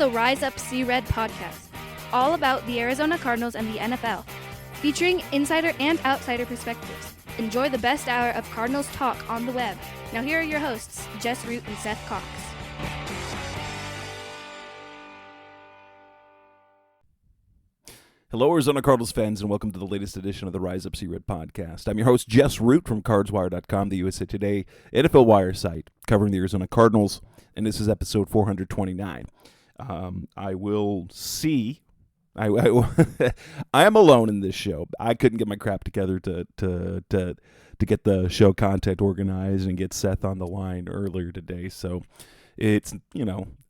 the Rise Up See Red podcast, all about the Arizona Cardinals and the NFL, featuring insider and outsider perspectives. Enjoy the best hour of Cardinals talk on the web. Now here are your hosts, Jess Root and Seth Cox. Hello, Arizona Cardinals fans, and welcome to the latest edition of the Rise Up See Red podcast. I'm your host, Jess Root from CardsWire.com, the USA Today NFL Wire site, covering the Arizona Cardinals, and this is episode 429. I will see. I am alone in this show. I couldn't get my crap together to get the show content organized and get Seth on the line earlier today. So it's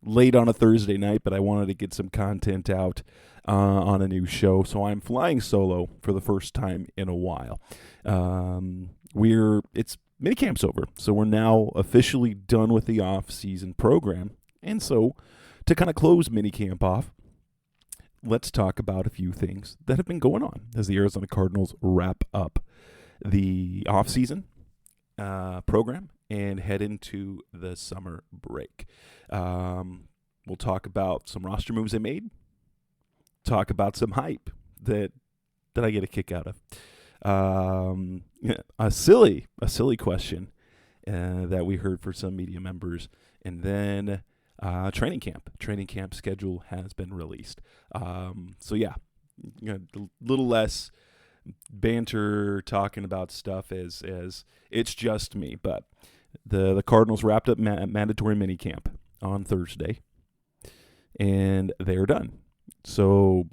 late on a Thursday night, but I wanted to get some content out on a new show. So I'm flying solo for the first time in a while. It's Minicamp's over, so we're now officially done with the off-season program. And so to kind of close Minicamp off, let's talk about a few things that have been going on as the Arizona Cardinals wrap up the off-season program and head into the summer break. We'll talk about some roster moves they made, talk about some hype that I get a kick out of. A silly question that we heard for some media members, and then training camp schedule has been released. So yeah, a little less banter talking about stuff as it's just me. But the Cardinals wrapped up mandatory minicamp on Thursday, and they're done. So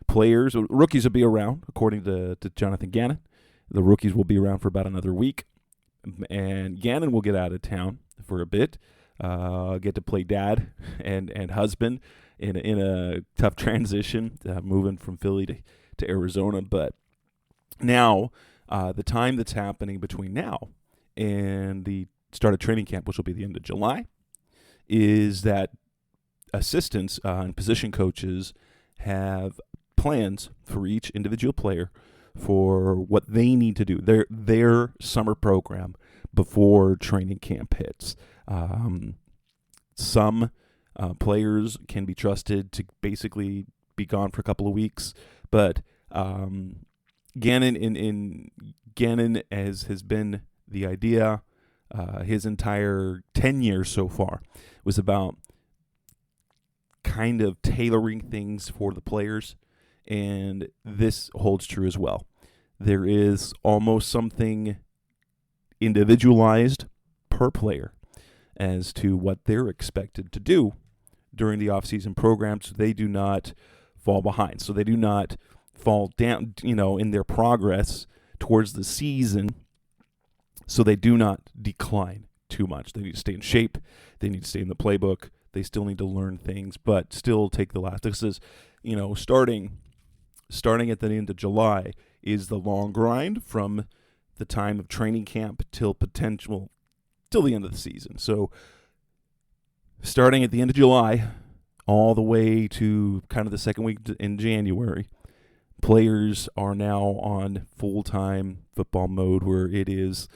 rookies will be around, according to Jonathan Gannon. The rookies will be around for about another week, and Gannon will get out of town for a bit. Get to play dad and husband in a tough transition, moving from Philly to Arizona. But now, the time that's happening between now and the start of training camp, which will be the end of July, is that assistants and position coaches have plans for each individual player for what they need to do, their summer program before training camp hits. Some players can be trusted to basically be gone for a couple of weeks, but Gannon has been the idea. His entire 10 years so far was about kind of tailoring things for the players, and this holds true as well. There is almost something individualized per player as to what they're expected to do during the off-season program, so they do not fall behind, so they do not fall down, in their progress towards the season, so they do not decline too much. They need to stay in shape. They need to stay in the playbook. They still need to learn things, but still take the last. This is, starting at the end of July is the long grind from the time of training camp till the end of the season. So starting at the end of July all the way to kind of the second week in January, players are now on full-time football mode where it is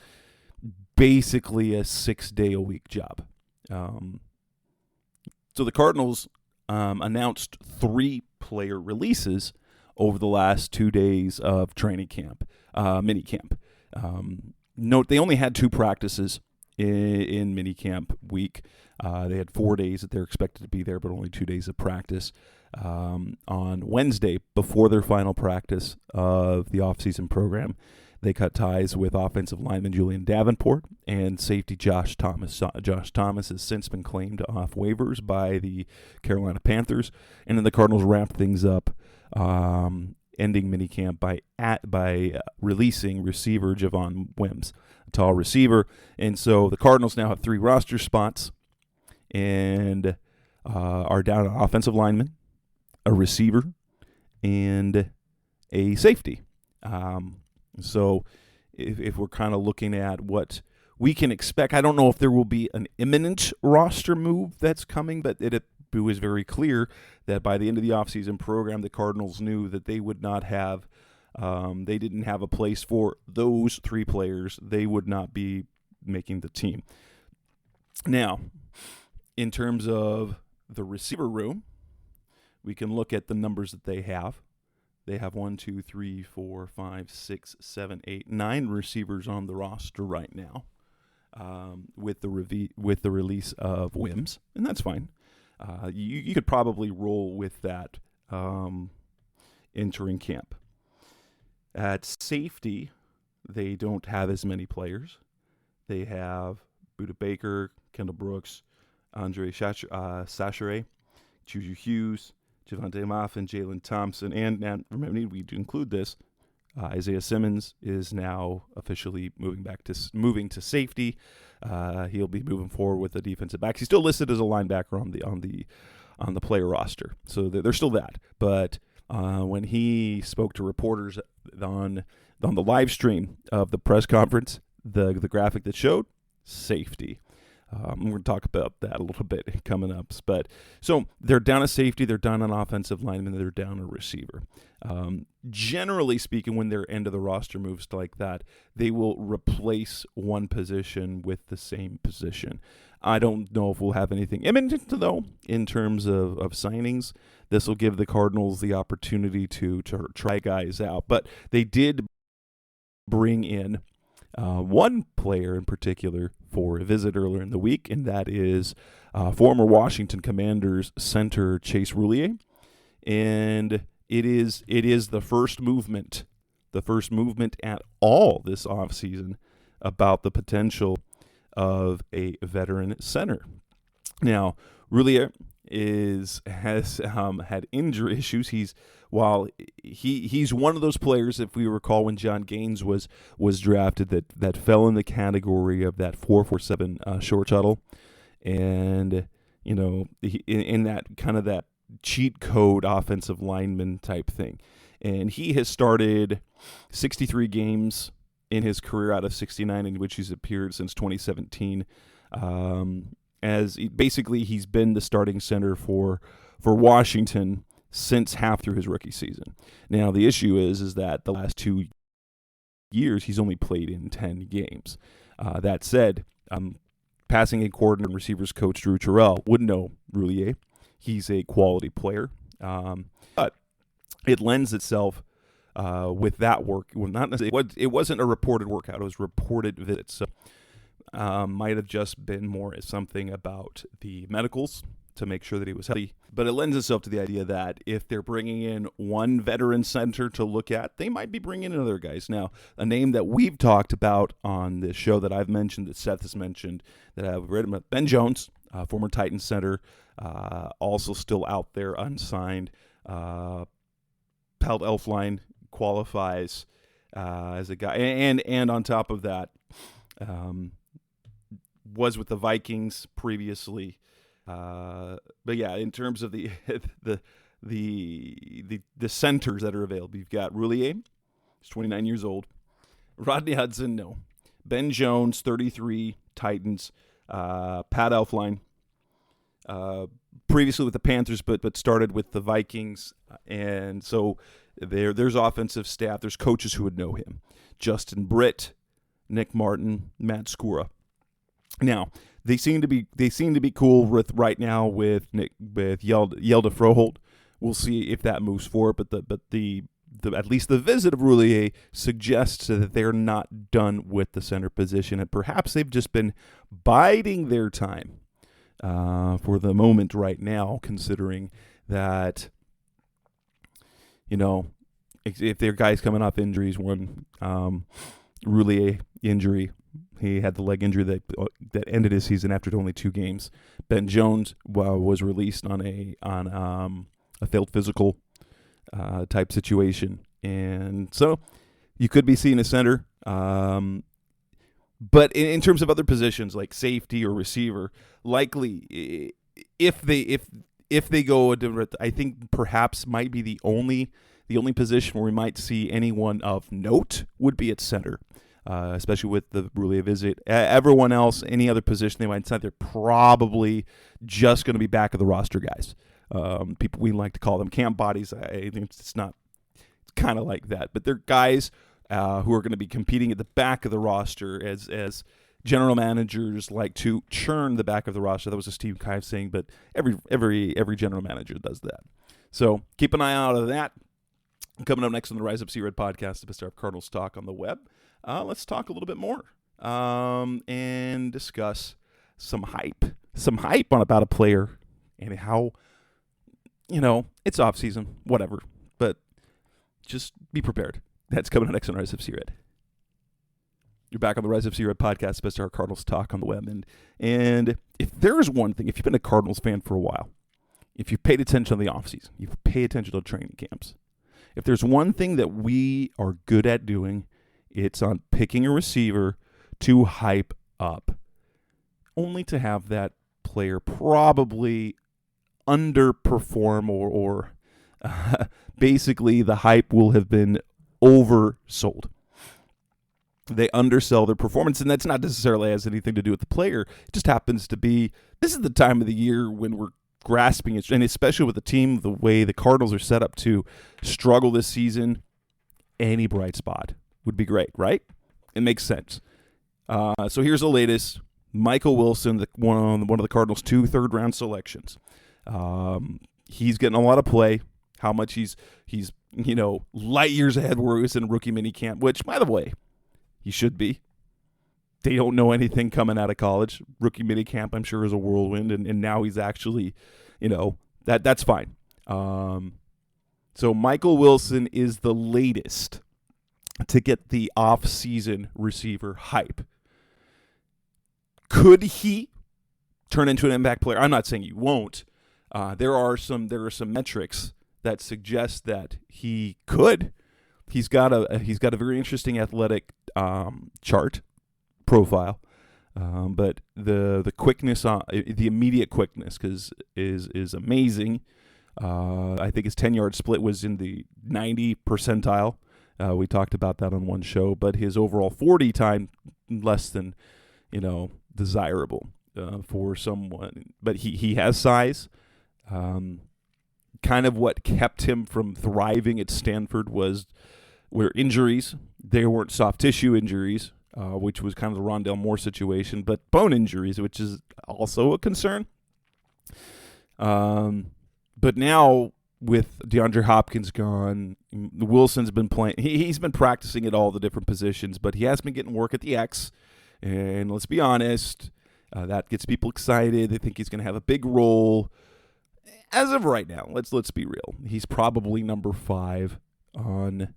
basically a 6-day-a-week job. So the Cardinals announced 3 player releases over the last 2 days of training camp, minicamp. Note, they only had 2 practices in minicamp week. They had 4 days that they're expected to be there, but only 2 days of practice. On Wednesday, before their final practice of the offseason program, they cut ties with offensive lineman Julian Davenport and safety Josh Thomas. Josh Thomas has since been claimed off waivers by the Carolina Panthers, and then the Cardinals wrapped things up, ending minicamp by releasing receiver Javon Wims, a tall receiver. And so the Cardinals now have 3 roster spots and are down an offensive lineman, a receiver, and a safety. So if we're kind of looking at what we can expect, I don't know if there will be an imminent roster move that's coming, but it was very clear that by the end of the offseason program, the Cardinals knew that they would not have, they didn't have a place for those 3 players. They would not be making the team. Now, in terms of the receiver room, we can look at the numbers that they have. They have 1, 2, 3, 4, 5, 6, 7, 8, 9 receivers on the roster right now, with the release of Wims, and that's fine. You could probably roll with that entering camp. At safety, they don't have as many players. They have Buda Baker, Kendall Brooks, Andre Sachere, Juju Hughes, Javonte Moffin, Jalen Thompson, and remember, we need to include this. Isaiah Simmons is now officially moving to safety. He'll be moving forward with the defensive backs. He's still listed as a linebacker on the player roster, so they're still that. But when he spoke to reporters on the live stream of the press conference, the graphic that showed safety. We're going to talk about that a little bit coming up. But so they're down a safety, they're down an offensive lineman, they're down a receiver. Generally speaking, when their end of the roster moves like that, they will replace one position with the same position. I don't know if we'll have anything imminent, though, in terms of signings. This will give the Cardinals the opportunity to try guys out. But they did bring in one player in particular for a visit earlier in the week, and that is former Washington Commanders center Chase Roulier. And it is the first movement at all this offseason about the potential of a veteran center. Now, Roulier has had injury issues. He's one of those players, if we recall when John Gaines was drafted, that fell in the category of that 4-4-7 short shuttle, and in that kind of that cheat code offensive lineman type thing. And he has started 63 games in his career out of 69 in which he's appeared since 2017. He's been the starting center for Washington since half through his rookie season. Now, the issue is that the last 2 years he's only played in 10 games. That said, passing game coordinator and receivers coach Drew Terrell would know Roulier. He's a quality player, but it lends itself with that work. Well, not necessarily. It wasn't a reported workout; it was reported visits. So, might have just been more as something about the medicals to make sure that he was healthy. But it lends itself to the idea that if they're bringing in one veteran center to look at, they might be bringing in other guys. Now, a name that we've talked about on this show that I've mentioned, that Seth has mentioned, that I've read about, Ben Jones, former Titans center, also still out there unsigned. Pelt Elfline qualifies as a guy, and on top of that, was with the Vikings previously. But yeah, in terms of the centers that are available, you've got Roulier, he's 29 years old. Rodney Hudson, no. Ben Jones, 33, Titans. Pat Elfline, previously with the Panthers, but started with the Vikings, and so there's offensive staff, there's coaches who would know him. Justin Britt, Nick Martin, Matt Skura. Now, they seem to be cool with right now with Yelda Froholt. We'll see if that moves forward, but at least the visit of Roulier suggests that they're not done with the center position, and perhaps they've just been biding their time for the moment right now, considering that, if their guy's coming off injuries, one Roulier injury, he had the leg injury that ended his season after only 2 games. Ben Jones was released on a failed physical type situation, and so you could be seeing a center. But in terms of other positions like safety or receiver, likely if they go a different, I think perhaps might be the only position where we might see anyone of note would be at center. Especially with the Roulier visit. Everyone else, any other position they might decide, they're probably just going to be back of the roster guys. People, we like to call them camp bodies. I think it's kind of like that. But they're guys who are going to be competing at the back of the roster as general managers like to churn the back of the roster. That was a Steve Keim saying, but every general manager does that. So keep an eye out of that. Coming up next on the Rise Up Sea Red podcast, the best of Cardinals talk on the web. Let's talk a little bit more and discuss some hype on about a player and how, it's off season, whatever, but just be prepared. That's coming up next on Rise Up Sea Red. You're back on the Rise Up Sea Red podcast, best of our Cardinals talk on the web. And if there is one thing, if you've been a Cardinals fan for a while, if you've paid attention to the offseason, you've paid attention to training camps, if there's one thing that we are good at doing, it's on picking a receiver to hype up, only to have that player probably underperform or basically the hype will have been oversold. They undersell their performance, and that's not necessarily has anything to do with the player. It just happens to be, this is the time of the year when we're grasping it, and especially with the team, the way the Cardinals are set up to struggle this season, any bright spot would be great, right? It makes sense. So here's the latest. Michael Wilson, one of the Cardinals' 2 third-round selections. He's getting a lot of play. How much he's light years ahead where he was in rookie minicamp, which, by the way, he should be. They don't know anything coming out of college. Rookie minicamp, I'm sure, is a whirlwind, and now he's actually, that's fine. So Michael Wilson is the latest to get the off-season receiver hype. Could he turn into an impact player? I'm not saying he won't. There are some metrics that suggest that he could. He's got a very interesting athletic chart profile, but the quickness, the immediate quickness, is amazing. I think his 10-yard split was in the 90 percentile. We talked about that on one show, but his overall 40 time less than desirable for someone. But he has size. Kind of what kept him from thriving at Stanford were injuries. They weren't soft tissue injuries, which was kind of the Rondale Moore situation, but bone injuries, which is also a concern. But now with DeAndre Hopkins gone, Wilson's been playing. He's been practicing at all the different positions, but he has been getting work at the X. And let's be honest, that gets people excited. They think he's going to have a big role. As of right now, let's be real. He's probably number 5 on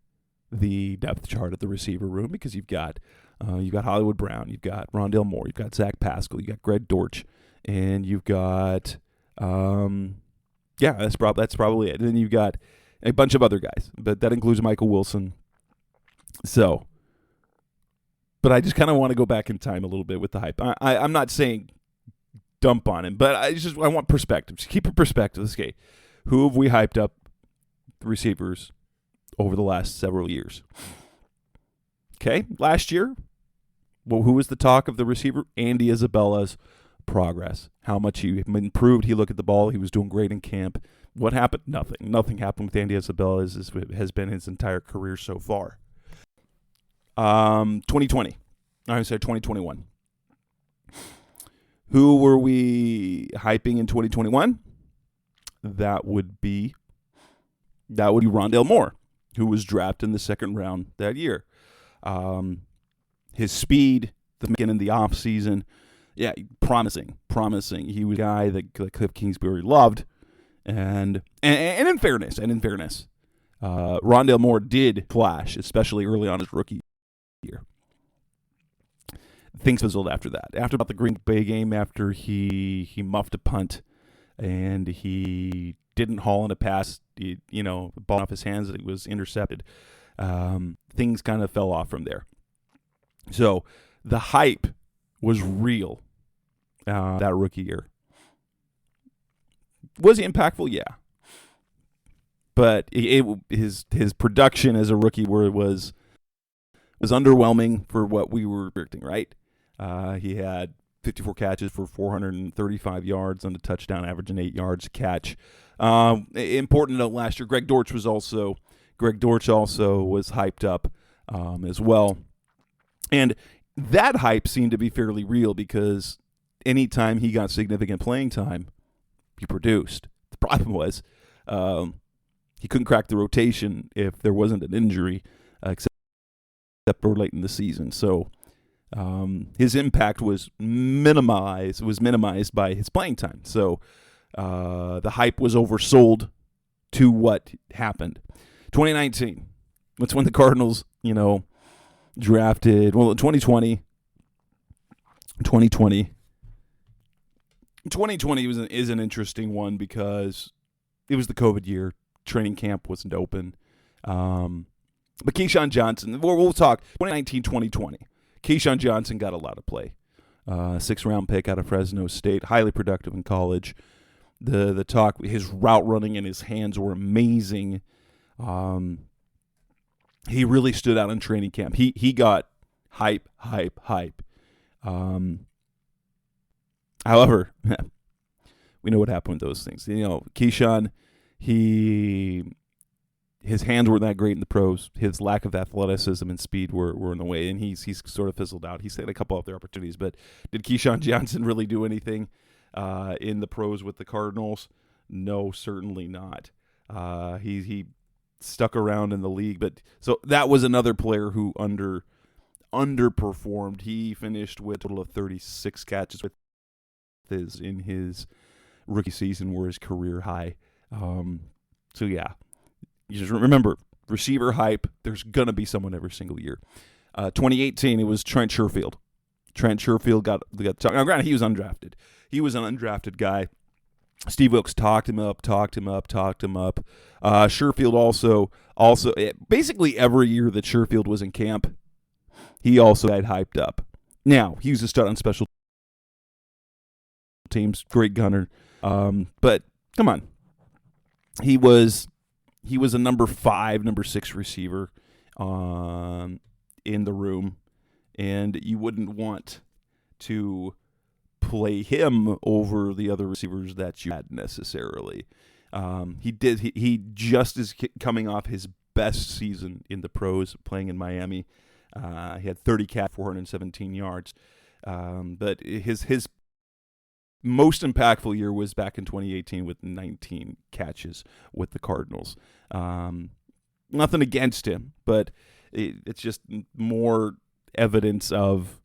the depth chart at the receiver room because you've got Hollywood Brown, you've got Rondale Moore, you've got Zach Pascal, you've got Greg Dortch, and you've got that's probably it. And then you've got a bunch of other guys, but that includes Michael Wilson. So, but I just kind of want to go back in time a little bit with the hype. I'm not saying dump on him, but I want perspective. Just keep a perspective. Okay, who have we hyped up the receivers over the last several years? Okay, last year, well, who was the talk of the receiver? Andy Isabella's progress. How much he improved. He looked at the ball. He was doing great in camp. What happened? Nothing. Nothing happened with Andy Isabella has been his entire career so far. 2021. Who were we hyping in 2021? That would be Rondale Moore, who was drafted in the second round that year. His speed, the beginning of the offseason, promising. He was a guy that Cliff Kingsbury loved, and in fairness, Rondale Moore did flash, especially early on his rookie year. Things fizzled after that. After about the Green Bay game, after he muffed a punt and he didn't haul in a pass, the ball off his hands, it was intercepted. Things kind of fell off from there. So the hype was real that rookie year. Was he impactful? Yeah. But his production as a rookie was underwhelming for what we were predicting, right? He had 54 catches for 435 yards on the touchdown, averaging 8 yards a catch. Important to note, last year, Greg Dortch also was hyped up as well. And that hype seemed to be fairly real because anytime he got significant playing time, he produced. The problem was he couldn't crack the rotation if there wasn't an injury, except for late in the season. So his impact was minimized by his playing time. So the hype was oversold to what happened. 2019, that's when the Cardinals, drafted, 2020 is an interesting one because it was the COVID year. Training camp wasn't open. But Keyshawn Johnson, we'll talk 2019, 2020. Keyshawn Johnson got a lot of play. 6th-round pick out of Fresno State, highly productive in college. The talk, his route running and his hands were amazing. He really stood out in training camp. He got hype. However, we know what happened with those things. Keyshawn, his hands weren't that great in the pros. His lack of athleticism and speed were in the way, and he's sort of fizzled out. He's had a couple other opportunities, but did Keyshawn Johnson really do anything in the pros with the Cardinals? No, certainly not. He stuck around in the league, but so that was another player who underperformed. He finished with a total of 36 catches in his rookie season, were his career high. So yeah, you just remember receiver hype. There's gonna be someone every single year. 2018, it was Trent Sherfield. Trent Sherfield got now. Granted, he was undrafted. He was an undrafted guy. Steve Wilkes talked him up. Sherfield also basically every year that Sherfield was in camp, he also got hyped up. Now, he was a stud on special teams, great gunner. But come on, he was a number 5, number 6 receiver in the room, and you wouldn't want to play him over the other receivers that you had necessarily. He just is coming off his best season in the pros, playing in Miami. He had 30 catches, 417 yards. But his most impactful year was back in 2018 with 19 catches with the Cardinals. Nothing against him, but it's just more evidence of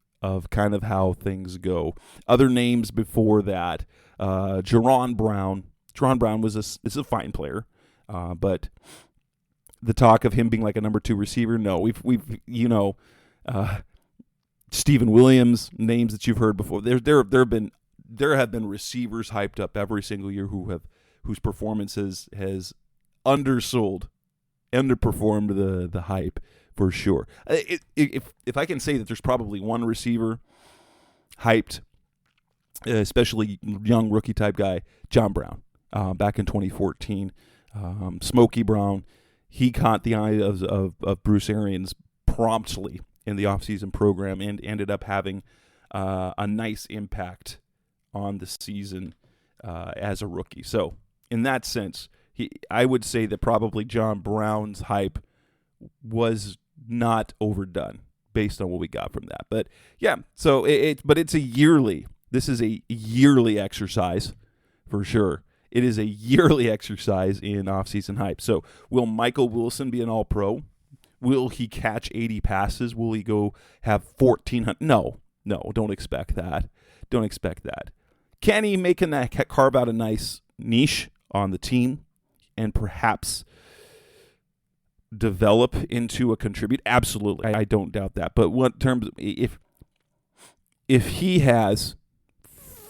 kind of how things go. Other names before that, Jerron Brown. Jerron Brown is a fine player, but the talk of him being like a number 2 receiver, no. We've Stephen Williams, names that you've heard before. There have been receivers hyped up every single year whose performances has underperformed the hype for sure. If I can say that there's probably one receiver hyped, especially young rookie type guy, John Brown, back in 2014. Smokey Brown, he caught the eye of Bruce Arians promptly in the offseason program and ended up having a nice impact on the season as a rookie. So in that sense, I would say that probably John Brown's hype was not overdone based on what we got from that. But yeah, so it's a yearly. This is a yearly exercise for sure. It is a yearly exercise in offseason hype. So will Michael Wilson be an all-pro? Will he catch 80 passes? Will he go have 1,400? No, don't expect that. Don't expect that. Can he carve out a nice niche on the team and perhaps develop into a contributor? Absolutely. I don't doubt that. But what terms if he has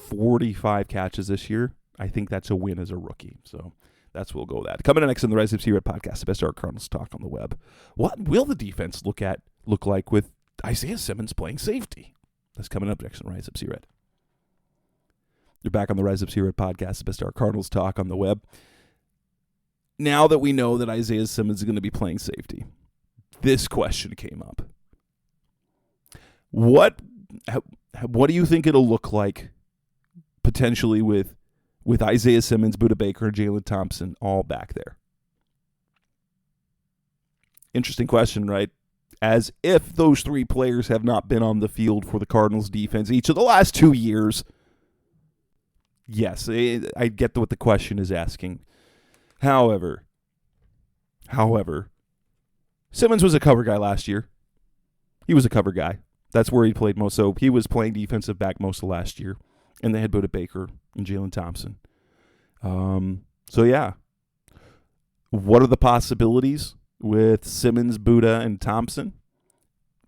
45 catches this year, I think that's a win as a rookie. So that's we'll go with that. Coming up next on the Rise Up Red podcast, the best Cardinals talk on the web. What will the defense look like with Isaiah Simmons playing safety? That's coming up next on Rise Up Red. You're back on the Rise Up Red podcast, the best Cardinals talk on the web. Now that we know that Isaiah Simmons is going to be playing safety, this question came up. What do you think it'll look like potentially with Isaiah Simmons, Budda Baker, and Jalen Thompson all back there? Interesting question, right? as if those three players have not been on the field for the Cardinals defense each of the last 2 years. Yes, I get what the question is asking. However, Simmons was a cover guy last year. He was a cover guy. That's where he played most. So he was playing defensive back most of last year. And they had Buda Baker and Jalen Thompson. So, yeah. What are the possibilities with Simmons, Buda, and Thompson?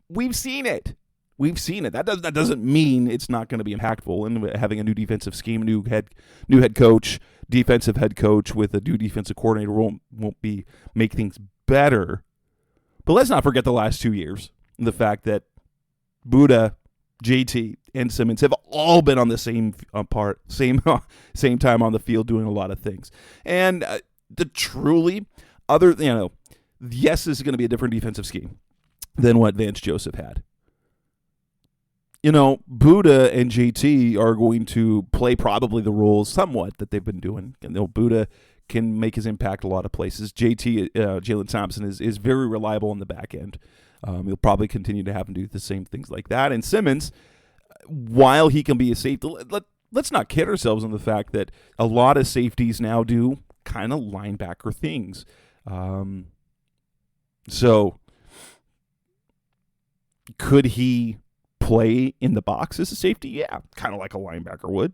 We've seen it. That doesn't mean it's not going to be impactful. And having a new defensive scheme, new head coach, defensive head coach with a new defensive coordinator won't make things better. But let's not forget the last 2 years. The fact that Buda, JT, and Simmons have all been on the same time on the field doing a lot of things. And yes, this is going to be a different defensive scheme than what Vance Joseph had. Buda and JT are going to play probably the roles somewhat that they've been doing. Buda can make his impact a lot of places. Jalen Thompson is very reliable on the back end. He'll probably continue to have him do the same things like that. And Simmons, while he can be a safety, let's not kid ourselves on the fact that a lot of safeties now do kind of linebacker things. So could he play in the box as a safety? Yeah, kind of like a linebacker would.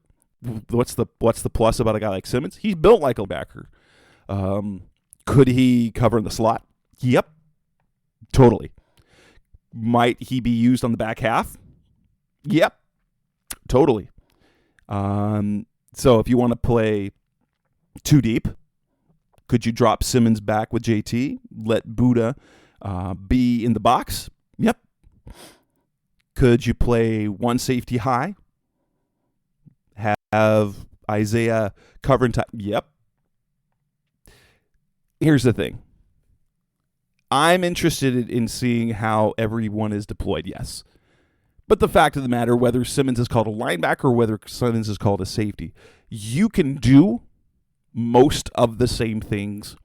What's the plus about a guy like Simmons? He's built like a backer. Could he cover in the slot? Yep, totally. Might he be used on the back half? Yep, totally. So if you want to play too deep, could you drop Simmons back with JT? Let Buda be in the box? Yep. Could you play one safety high? Have Isaiah covering time? Yep. Here's the thing. I'm interested in seeing how everyone is deployed, yes. But the fact of the matter, whether Simmons is called a linebacker or whether Simmons is called a safety, you can do most of the same things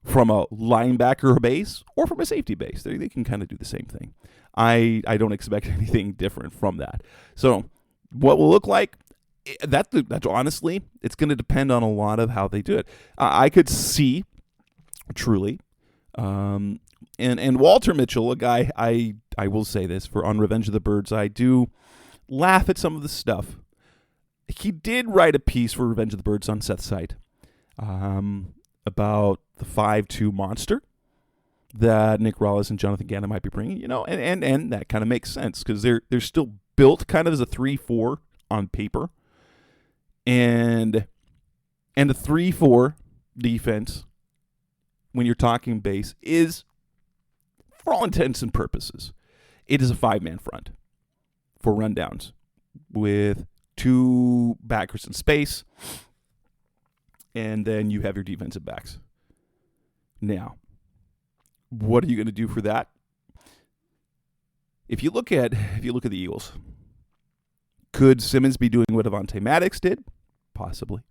from a linebacker base or from a safety base. They can kind of do the same thing. I don't expect anything different from that. So what will look like, that's honestly, it's going to depend on a lot of how they do it. I could see, truly, and Walter Mitchell, a guy, I will say this, for On Revenge of the Birds, I do laugh at some of the stuff. He did write a piece for Revenge of the Birds on Seth's site about the 5-2 monster that Nick Rallis and Jonathan Gannon might be bringing, and that kind of makes sense because they're still built kind of as a 3-4 on paper. And the 3-4 defense, when you're talking base, is, for all intents and purposes, it is a 5-man front for rundowns with 2 backers in space, and then you have your defensive backs. Now, what are you going to do for that? If you look at the Eagles, could Simmons be doing what Avonte Maddox did? Possibly.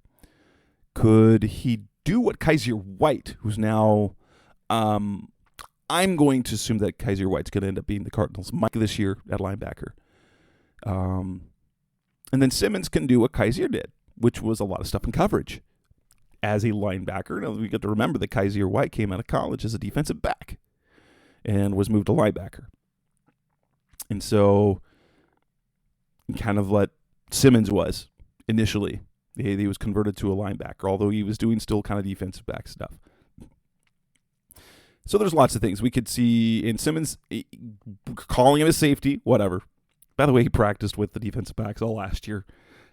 Could he do what Kaiser White, who's now, I'm going to assume that Kaiser White's going to end up being the Cardinals' Mike this year at linebacker. And then Simmons can do what Kaiser did, which was a lot of stuff in coverage as a linebacker. Now, we got to remember that Kaiser White came out of college as a defensive back and was moved to linebacker. And so, kind of what Simmons was initially. He was converted to a linebacker, although he was doing still kind of defensive back stuff. So there's lots of things we could see in Simmons, calling him a safety, whatever. By the way, he practiced with the defensive backs all last year.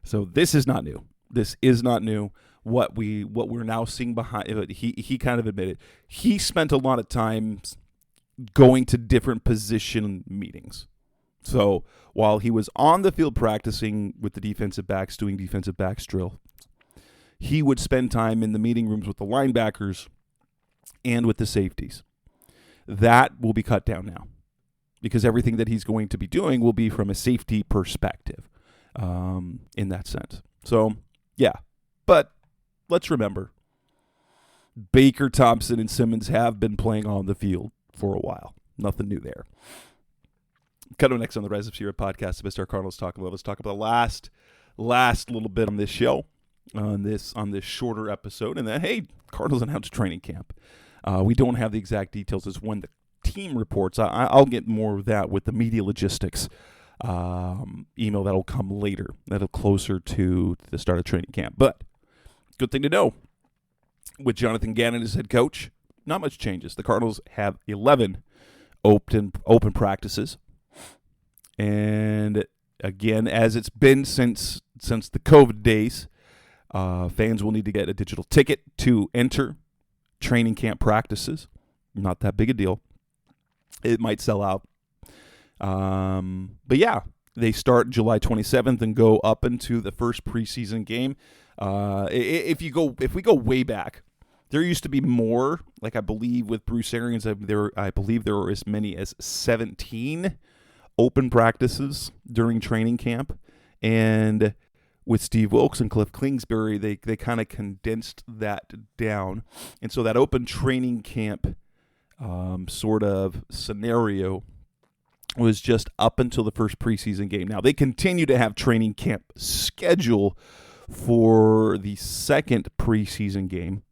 So this is not new. This is not new. What we're now seeing behind, he kind of admitted, he spent a lot of time going to different position meetings. So while he was on the field practicing with the defensive backs, doing defensive backs drill, he would spend time in the meeting rooms with the linebackers and with the safeties. That will be cut down now because everything that he's going to be doing will be from a safety perspective in that sense. So, yeah. But let's remember, Baker, Thompson, and Simmons have been playing on the field for a while. nothing new there. Coming next on the Rise Up Sierra podcast, Mr. Cardinals Talk. Let's talk about the last little bit on this show, on this shorter episode, and then hey, Cardinals announced training camp. We don't have the exact details as when the team reports. I'll get more of that with the media logistics email that'll come later, that'll closer to the start of training camp. But good thing to know, with Jonathan Gannon as head coach, not much changes. The Cardinals have 11 open practices, and again, as it's been since the COVID days, fans will need to get a digital ticket to enter training camp practices. Not that big a deal. It might sell out. But yeah, they start July 27th and go up into the first preseason game. If we go way back, there used to be more. Like I believe with Bruce Arians, I believe there were as many as 17 open practices during training camp, and with Steve Wilkes and Cliff Kingsbury, they kind of condensed that down, and so that open training camp sort of scenario was just up until the first preseason game. Now they continue to have training camp schedule for the second preseason game,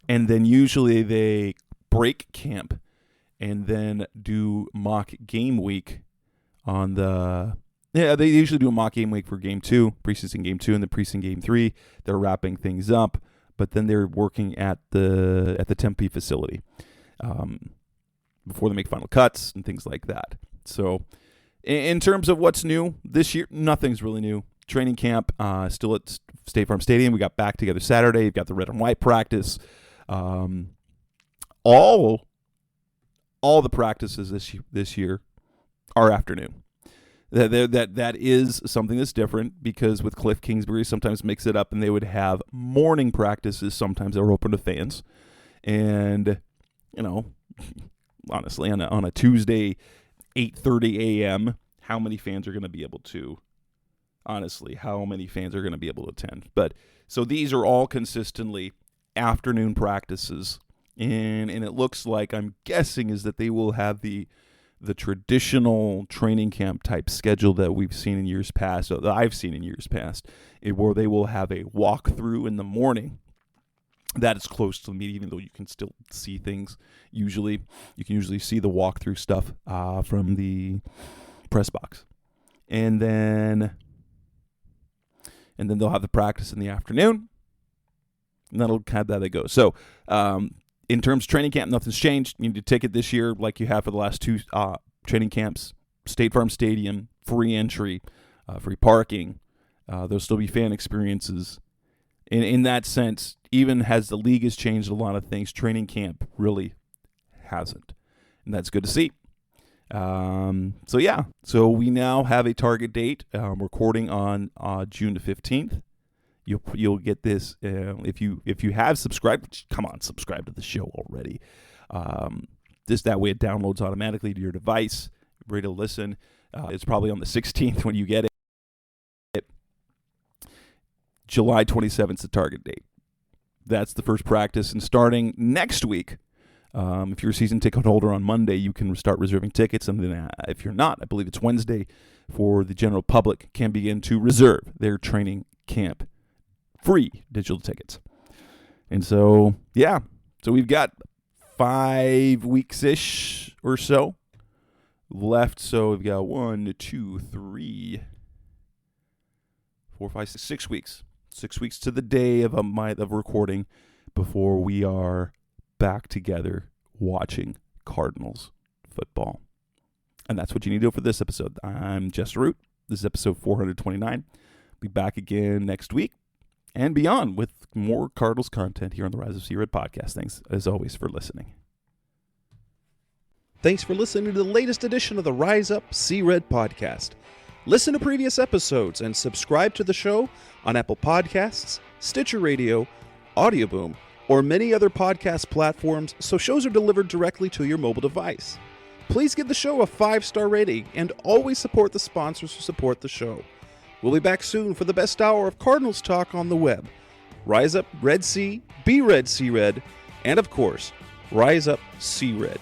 and then usually they break camp and then do mock game week on the... Yeah, they usually do a mock game week for game 2, preseason game 2, and the preseason game 3. They're wrapping things up, but then they're working at the Tempe facility before they make final cuts and things like that. So in terms of what's new this year, nothing's really new. Training camp still at State Farm Stadium. We got back together Saturday. You've got the red and white practice. All the practices this year are afternoon. That is something that's different, because with Cliff Kingsbury sometimes mix it up, and they would have morning practices sometimes that were open to fans. And, honestly, on a Tuesday, 8:30 a.m., how many fans are going to be able to attend? But so these are all consistently afternoon practices. And it looks like, I'm guessing, is that they will have the traditional training camp type schedule that we've seen in years past, or that I've seen in years past, where they will have a walkthrough in the morning. That is close to the media, even though you can still see things. You can usually see the walkthrough stuff from the press box, and then they'll have the practice in the afternoon, and that'll have that they go. So. In terms of training camp, nothing's changed. You need a ticket this year like you have for the last 2 training camps. State Farm Stadium, free entry, free parking. There'll still be fan experiences. In that sense, even as the league has changed a lot of things, training camp really hasn't. And that's good to see. So we now have a target date. Recording on June the 15th. You'll get this if you have subscribed. Come on, subscribe to the show already. Just that way it downloads automatically to your device. Ready to listen. It's probably on the 16th when you get it. July 27th is the target date. That's the first practice, and starting next week, if you're a season ticket holder on Monday, you can start reserving tickets, and then if you're not, I believe it's Wednesday, for the general public can begin to reserve their training camp free digital tickets. And so, yeah. So we've got 5 weeks-ish or so left. So we've got 1, 2, 3, 4, 5, 6 weeks. 6 weeks to the day of recording before we are back together watching Cardinals football. And that's what you need to do for this episode. I'm Jess Root. This is episode 429. Be back again next week and beyond with more Cardinals content here on the Rise of Sea-Red podcast. Thanks, as always, for listening. Thanks for listening to the latest edition of the Rise Up Sea-Red podcast. Listen to previous episodes and subscribe to the show on Apple Podcasts, Stitcher Radio, Audioboom, or many other podcast platforms so shows are delivered directly to your mobile device. Please give the show a 5-star rating and always support the sponsors who support the show. We'll be back soon for the best hour of Cardinals talk on the web. Rise up, Red Sea, be Red Sea Red, and of course, Rise Up, See Red.